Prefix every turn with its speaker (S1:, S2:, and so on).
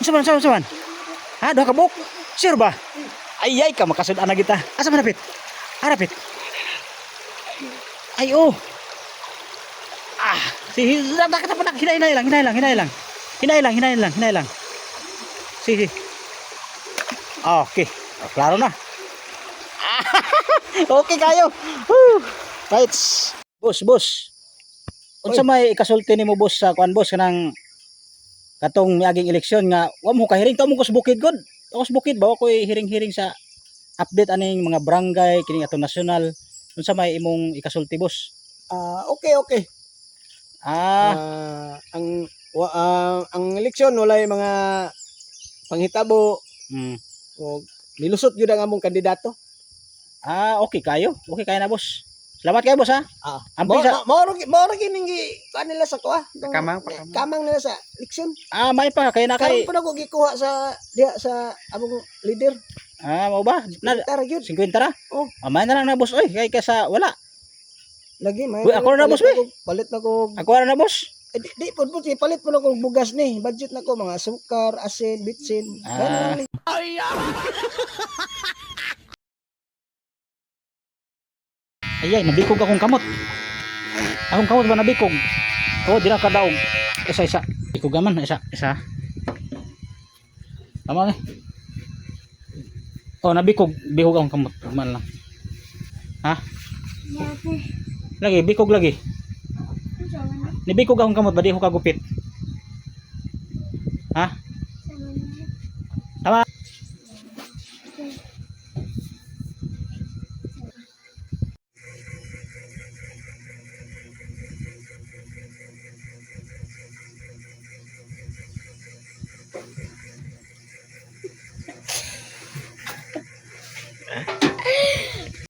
S1: Saman. Ha, duha ka buok. Sure ba? Ay ka makasud-an na kita. Asa man napit? Harapit. Ay oh. Si dapat pa hinay lang. Si. Okay. Klaro na. Okay kayo. Right. Boss. Unsa may ikasulti nimo boss sa kuan boss kanang katong miaging eleksyon nga wa mo kahiring ta mo ko sa bukid god. Ako sa bukid ba ako hiring-hiring sa update aning mga barangay kini atong national. Unsa may imong ikasulti boss?
S2: Okay. Ang eleksyon walay mga panghitabo o nilusot gyud ang among kandidato.
S1: Okay kayo. Okay kayo na boss. Salamat kayo boss ha. Amping sa
S2: Mao ra kining kanila sa kuha. Kamang nila sa eleksyon.
S1: may pa kay na kay.
S2: Karon pa nako gikuha sa diha sa among leader.
S1: Mao ba? Na
S2: Tara gyud.
S1: 50 ra?
S2: Oh.
S1: Amay na lang na boss oy kay kasa wala.
S2: Lagi may.
S1: Uy, ako na, boss,
S2: Palit na ko.
S1: Ako na boss.
S2: Di po palit po na ko bugas ni. Budget na ko mga sukar, asin, bitsin.
S1: Ayay, nabikog akong kamot. Akong kamot ba nabikog? Di na kadaog. Isa. Bikog man, isa. Tama ni. Nabikog. Bikog akong kamot. Man lang. Ha? Lagi, bikog lagi. Nibikog akong kamot, ba di ko kagupit.